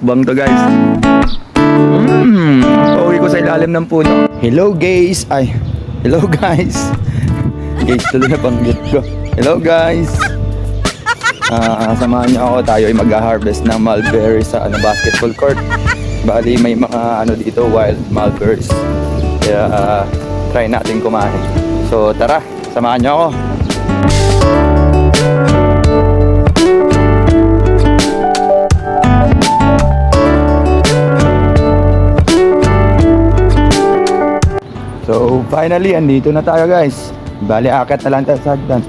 Mukbang to guys. Pauwi ko sa ilalim ng puno. Hello guys. Hello guys. Guys, tuloy na panggit ko. Hello guys. Samahan niyo ako. Tayo ay mag-harvest ng mulberry sa basketball court. Bali may mga dito, wild mulberries. Kaya try natin kumain. So tara, samahan niyo ako. So finally, andito na tayo guys. Bali akit na lang tayo sa hagdan.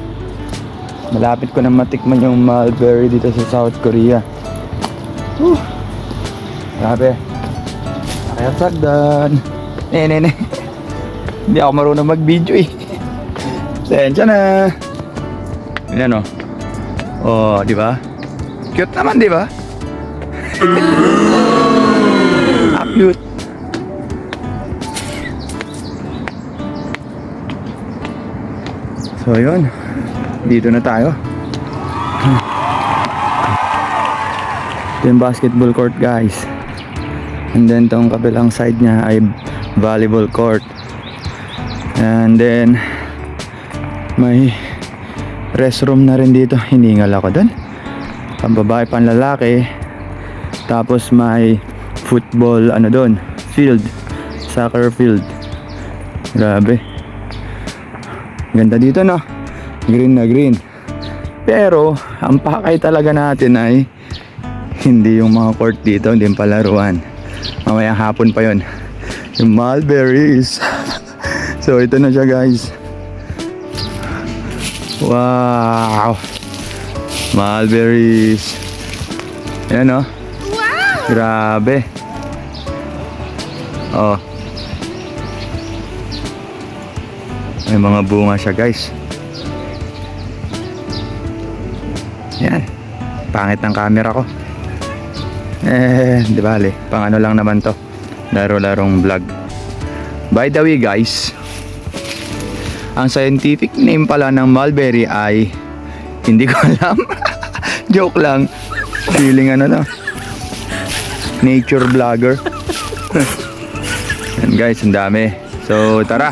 Malapit ko na matikman yung mulberry dito sa South Korea. Grabe. Akit sa hagdan. Hindi ako marunong mag-video eh. Sensya na. Yan o. Oh, di ba? Cute naman, di ba? Cute. So yun, dito na tayo. Ito yung basketball court guys. And then tong kabilang side niya ay volleyball court. And then may restroom na rin dito. Hiningal ako dun. Pambabae, panlalaki. Tapos may football dun, field, soccer field. Grabe. Ganda dito no. Green na green. Pero ang pakay talaga natin ay hindi yung mga court dito, hindi yung palaruan. Mamayang hapon pa yon. Yung mulberries. So ito na siya guys. Wow. Mulberries. Ayan no. Wow. Grabe. Oh. May mga bunga siya guys. Yan. Pangit ng camera ko. Di bale. Pang lang naman to. Laro-larong vlog. By the way guys, ang scientific name pala ng mulberry ay hindi ko alam. Joke lang. Feeling nature vlogger. Yan guys, ang dami. So tara,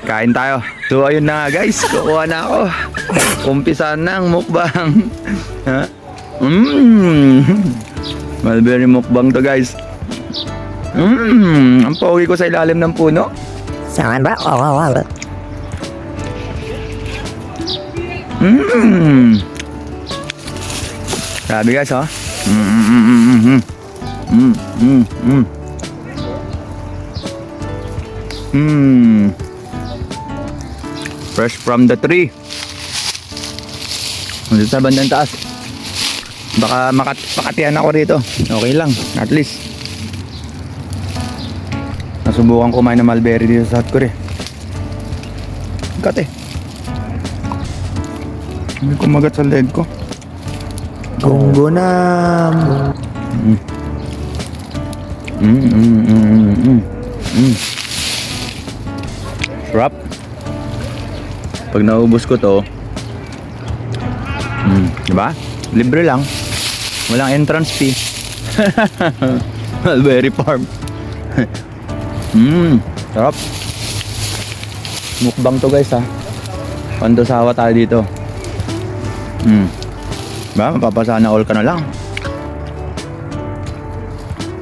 kain tayo. So ayun na nga guys, kukuha na ako. Umpisa na ang mukbang. Mulberry mukbang to guys. Ang pauwi ko sa ilalim ng puno. Saan ba? Grabe guys oh. Fresh from the tree. Dito sa bandang taas. Baka makatihan ako rito. Okay lang, at least. Nasubukan kumain ng mulberry dito sa South Korea. Kate. Hindi kumagat sa leg ko. Gunggunam. Sarap. Pag naubos ko to, diba? Libre lang. Walang entrance fee. Mulberry farm. Sarap. Mukbang to guys ha. Pandosawa tayo dito. Diba? Mapapasana all ka na lang.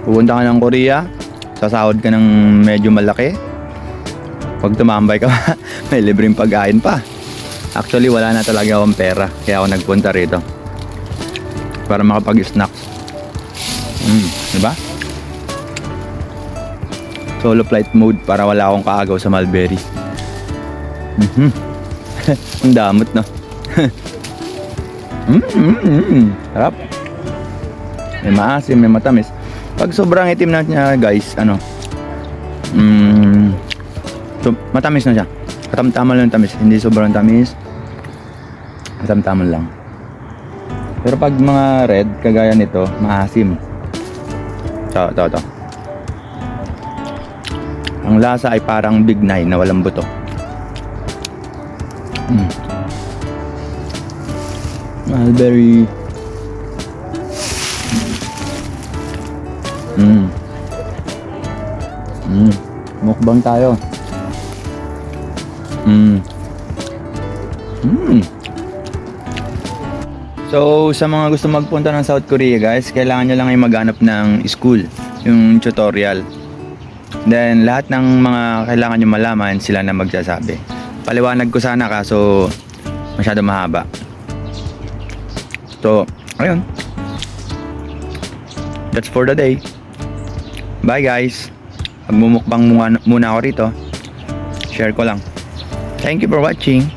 Pupunta ka ng Korea, sasahod ka ng medyo malaki. Pag tumambay ka may libreng pagkain pa. Actually wala na talaga akong pera, kaya ako nagpunta rito para makapag-snacks. Diba? Solo flight mode para wala akong kaagaw sa mulberry. Ang damot no. Sarap. May maasim, may matamis. Pag sobrang itim na niya guys, so, matamis na siya. Katamtaman lang tamis, hindi sobrang tamis. Katamtaman lang. Pero pag mga red, kagaya nito, maasim. Ito. Ang lasa ay parang Big 9 na walang buto. Mulberry. Mukbang tayo. So, sa mga gusto magpunta ng South Korea guys, kailangan nyo lang ay maghanap ng school, yung tutorial. Then, lahat ng mga kailangan nyo malaman, sila na magsasabi. Paliwanag ko sana kaso masyado mahaba. So, ayun. That's for the day. Bye guys. Magmumukbang muna ako rito. Share ko lang. Thank you for watching.